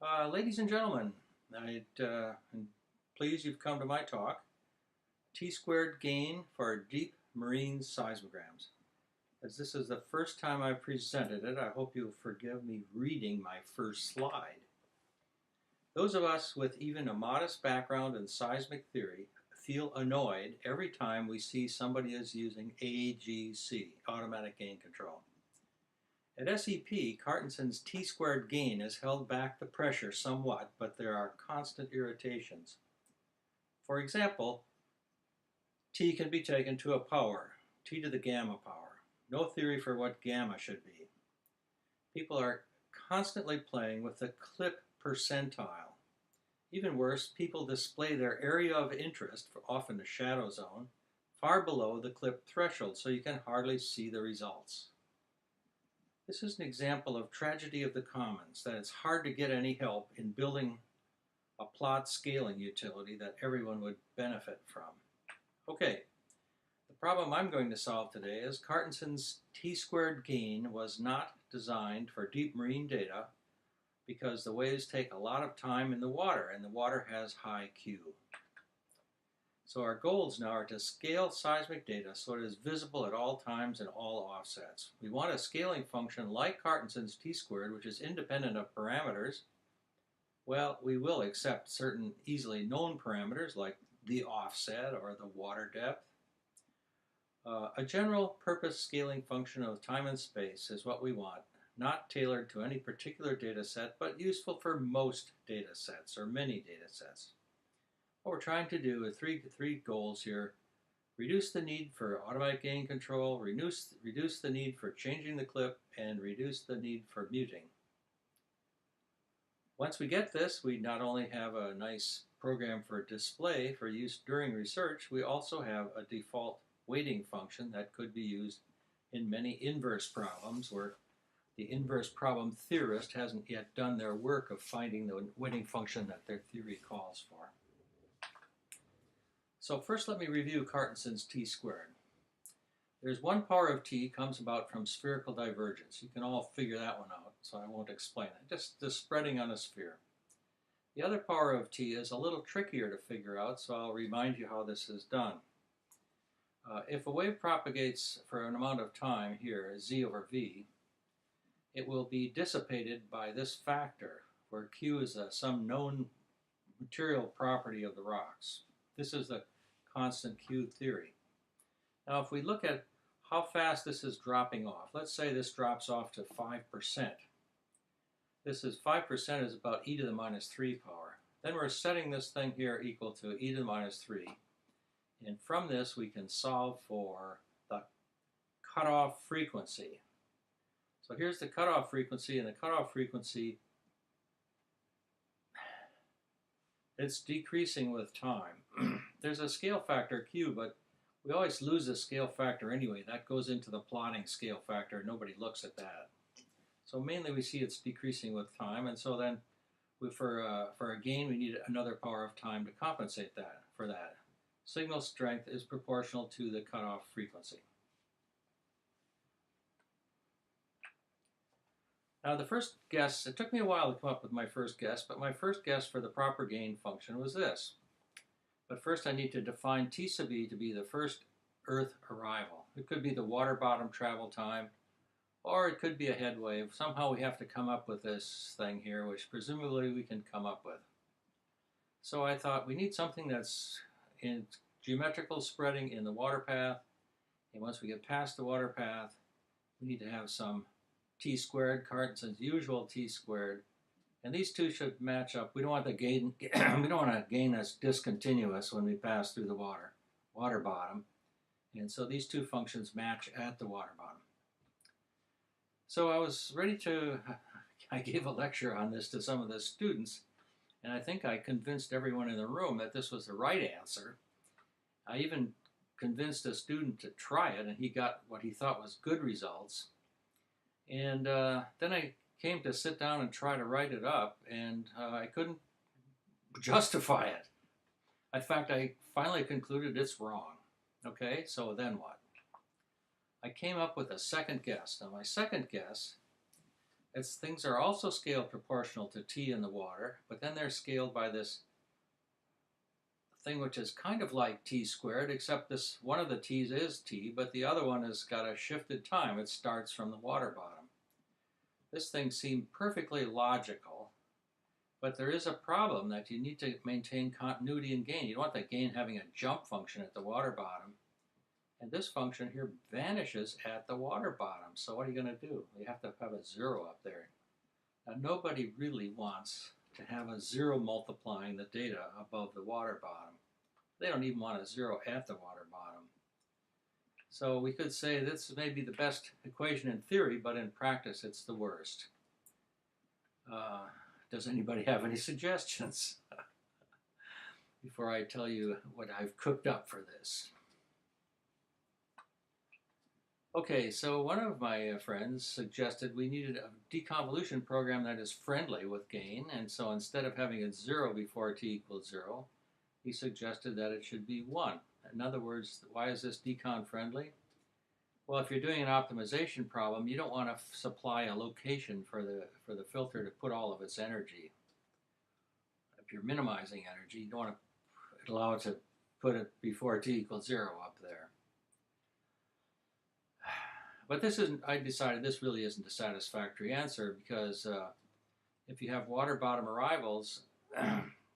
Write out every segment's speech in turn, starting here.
Ladies and gentlemen, I'm pleased you've come to my talk, T-squared gain for deep marine seismograms. As this is the first time I've presented it, I hope you'll forgive me reading my first slide. Those of us with even a modest background in seismic theory feel annoyed every time we see somebody is using AGC, automatic gain control. At SEP, Cartenson's T-squared gain has held back the pressure somewhat, but there are constant irritations. For example, T can be taken to a power, T to the gamma power. No theory for what gamma should be. People are constantly playing with the clip percentile. Even worse, people display their area of interest, often the shadow zone, far below the clip threshold, so you can hardly see the results. This is an example of tragedy of the commons, that it's hard to get any help in building a plot scaling utility that everyone would benefit from. Okay, the problem I'm going to solve today is Cartenson's T-squared gain was not designed for deep marine data because the waves take a lot of time in the water and the water has high Q. So our goals now are to scale seismic data so it is visible at all times and all offsets. We want a scaling function like Cartenson's T-squared, which is independent of parameters. Well, we will accept certain easily known parameters like the offset or the water depth. A general purpose scaling function of time and space is what we want, not tailored to any particular data set, but useful for most data sets or many data sets. What we're trying to do is three goals here. Reduce the need for automatic gain control, reduce the need for changing the clip, and reduce the need for muting. Once we get this, we not only have a nice program for display for use during research, we also have a default weighting function that could be used in many inverse problems where the inverse problem theorist hasn't yet done their work of finding the weighting function that their theory calls for. So first let me review Cartenson's T-squared. There's one power of T comes about from spherical divergence. You can all figure that one out, so I won't explain it. Just the spreading on a sphere. The other power of T is a little trickier to figure out, so I'll remind you how this is done. If a wave propagates for an amount of time here, Z over V, it will be dissipated by this factor, where Q is some known material property of the rocks. This is the constant Q theory. Now if we look at how fast this is dropping off, let's say this drops off to 5%. This is 5% is about e to the minus 3 power. Then we're setting this thing here equal to e to the minus 3. And from this we can solve for the cutoff frequency. So here's the cutoff frequency, and the cutoff frequency, it's decreasing with time. There's a scale factor Q, but we always lose the scale factor anyway. That goes into the plotting scale factor. Nobody looks at that. So mainly we see it's decreasing with time, and so then for a gain we need another power of time to compensate for that. Signal strength is proportional to the cutoff frequency. Now the first guess, it took me a while to come up with my first guess, but my first guess for the proper gain function was this. But first I need to define T sub e to be the first Earth arrival. It could be the water bottom travel time, or it could be a head wave. Somehow we have to come up with this thing here, which presumably we can come up with. So I thought we need something that's in geometrical spreading in the water path, and once we get past the water path, we need to have some T-squared, Cartenson's usual T-squared, and these two should match up. We don't want the gain. We don't want a gain that's discontinuous when we pass through the water bottom, and so these two functions match at the water bottom. So I was ready to. I gave a lecture on this to some of the students, and I think I convinced everyone in the room that this was the right answer. I even convinced a student to try it, and he got what he thought was good results. And then I came to sit down and try to write it up, and I couldn't justify it. In fact, I finally concluded it's wrong. Okay, so then what? I came up with a second guess. Now my second guess things are also scaled proportional to T in the water, but then they're scaled by this thing which is kind of like T squared, except this one of the T's is T, but the other one has got a shifted time. It starts from the water bottom. This thing seemed perfectly logical, but there is a problem that you need to maintain continuity in gain. You don't want the gain having a jump function at the water bottom. And this function here vanishes at the water bottom. So what are you going to do? You have to have a zero up there. Now, nobody really wants to have a zero multiplying the data above the water bottom. They don't even want a zero at the water bottom. So we could say this may be the best equation in theory, but in practice it's the worst. Does anybody have any suggestions before I tell you what I've cooked up for this? Okay, so one of my friends suggested we needed a deconvolution program that is friendly with gain, and so instead of having it 0 before t equals 0, he suggested that it should be 1. In other words, why is this decon friendly? Well, if you're doing an optimization problem, you don't want to supply a location for the filter to put all of its energy. If you're minimizing energy, you don't want to allow it to put it before t equals 0 up there. But this isn't, I decided this really isn't a satisfactory answer because if you have water bottom arrivals,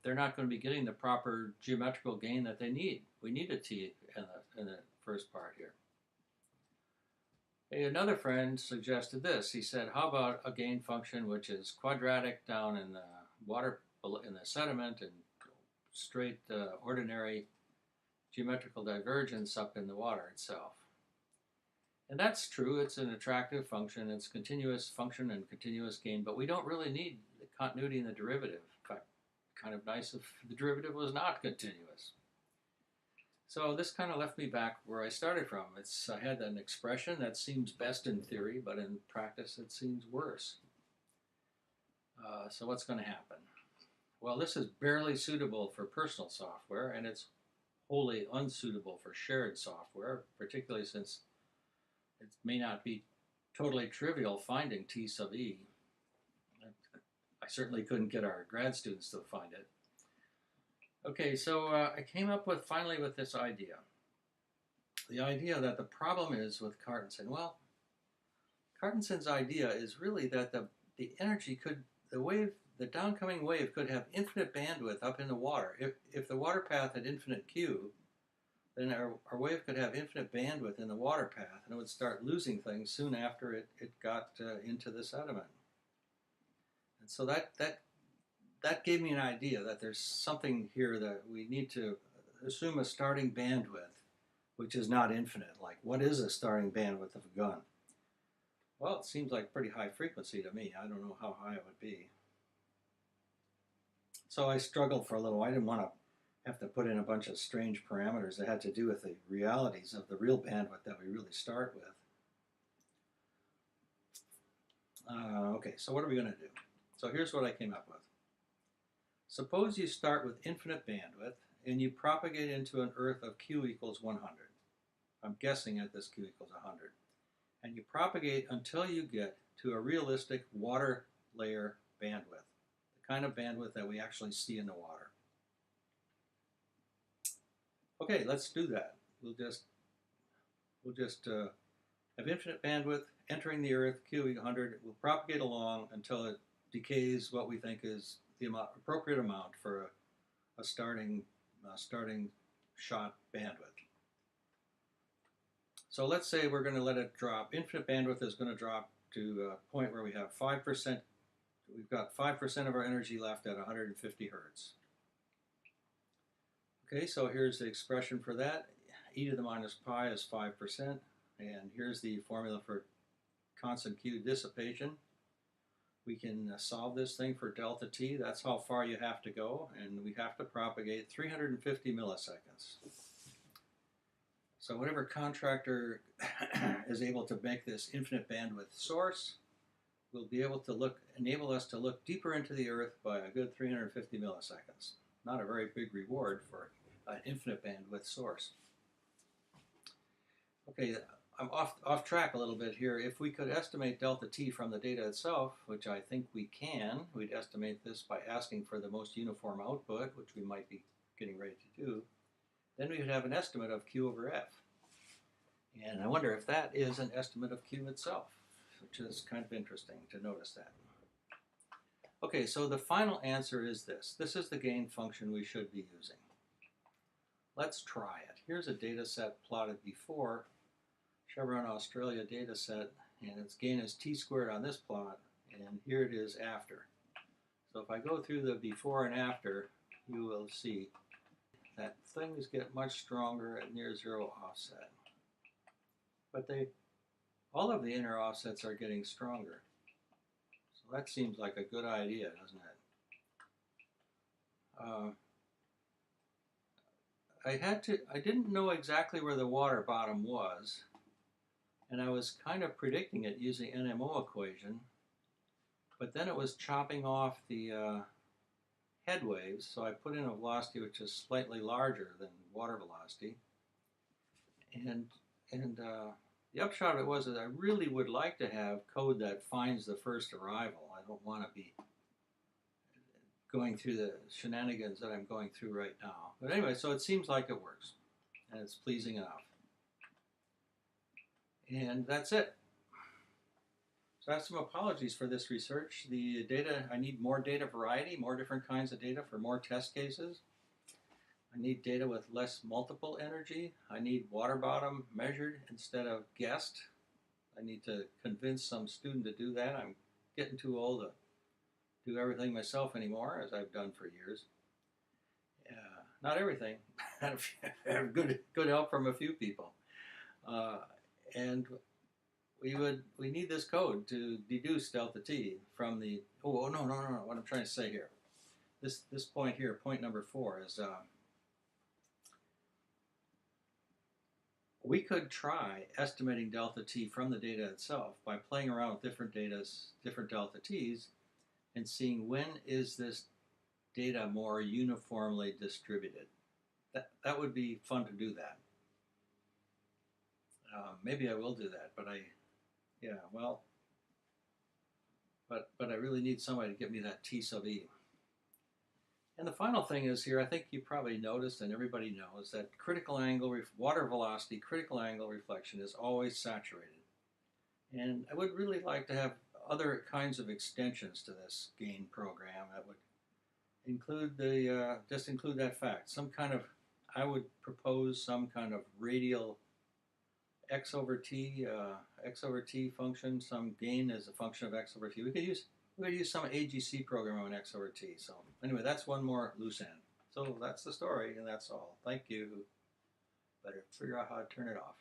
they're not going to be getting the proper geometrical gain that they need. We need a t in the first part here. Another friend suggested this. He said, how about a gain function which is quadratic down in the water, in the sediment, and straight ordinary geometrical divergence up in the water itself. And that's true. It's an attractive function. It's continuous function and continuous gain, but we don't really need the continuity in the derivative. In fact, kind of nice if the derivative was not continuous. So this kind of left me back where I started from. I had an expression that seems best in theory, but in practice it seems worse. So what's going to happen? Well, this is barely suitable for personal software, and it's wholly unsuitable for shared software, particularly since it may not be totally trivial finding T sub e. I certainly couldn't get our grad students to find it. Okay, so I came up finally with this idea. The idea that the problem is with Cartensen. Well, Cartensen's idea is really that the energy could, the downcoming wave could have infinite bandwidth up in the water. If the water path had infinite Q, then our wave could have infinite bandwidth in the water path, and it would start losing things soon after it got into the sediment. And so that gave me an idea that there's something here that we need to assume a starting bandwidth, which is not infinite. Like, what is a starting bandwidth of a gun? Well, it seems like pretty high frequency to me. I don't know how high it would be. So I struggled for a little. I didn't want to have to put in a bunch of strange parameters that had to do with the realities of the real bandwidth that we really start with. Okay, so what are we going to do? So here's what I came up with. Suppose you start with infinite bandwidth and you propagate into an Earth of Q equals 100. I'm guessing at this Q equals 100. And you propagate until you get to a realistic water layer bandwidth, the kind of bandwidth that we actually see in the water. Okay, let's do that. We'll just have infinite bandwidth entering the Earth, Q equals 100. We'll propagate along until it decays what we think is the appropriate amount for a starting shot bandwidth. So let's say we're going to let it drop. Infinite bandwidth is going to drop to a point where we have 5%. We've got 5% of our energy left at 150 hertz. Okay, so here's the expression for that. E to the minus pi is 5%. And here's the formula for constant Q dissipation. We can solve this thing for delta t. That's how far you have to go, and we have to propagate 350 milliseconds. So whatever contractor is able to make this infinite bandwidth source will be able to enable us to look deeper into the Earth by a good 350 milliseconds. Not a very big reward for an infinite bandwidth source. Okay, I'm off track a little bit here. If we could estimate delta t from the data itself, which I think we can, we'd estimate this by asking for the most uniform output, which we might be getting ready to do. Then we would have an estimate of Q over F. And I wonder if that is an estimate of Q itself, which is kind of interesting to notice that. Okay, so the final answer is this. This is the gain function we should be using. Let's try it. Here's a data set plotted before, Chevron Australia data set, and its gain is t squared on this plot, and here it is after. So if I go through the before and after, you will see that things get much stronger at near zero offset. But all of the inner offsets are getting stronger. So that seems like a good idea, doesn't it? I didn't know exactly where the water bottom was, and I was kind of predicting it using NMO equation, but then it was chopping off the head waves, so I put in a velocity which is slightly larger than water velocity. And the upshot of it was that I really would like to have code that finds the first arrival. I don't want to be going through the shenanigans that I'm going through right now. But anyway, so it seems like it works, and it's pleasing enough. And that's it. So I have some apologies for this research. The data, I need more data variety, more different kinds of data for more test cases. I need data with less multiple energy. I need water bottom measured instead of guessed. I need to convince some student to do that. I'm getting too old to do everything myself anymore, as I've done for years. Not everything. I have good help from a few people. And we need this code to deduce delta t from the, no, what I'm trying to say here. This point here, point number 4, is we could try estimating delta t from the data itself by playing around with different delta t's, and seeing when is this data more uniformly distributed. That would be fun to do that. Maybe I will do that, but I really need somebody to give me that T sub E. And the final thing is here, I think you probably noticed, and everybody knows, that critical angle, water velocity, critical angle reflection is always saturated. And I would really like to have other kinds of extensions to this gain program that would include just include that fact. I would propose some kind of radial x over t function. Some gain as a function of x over t. We could use some AGC program on x over t. So anyway, that's one more loose end. So that's the story, and that's all. Thank you. Better figure out how to turn it off.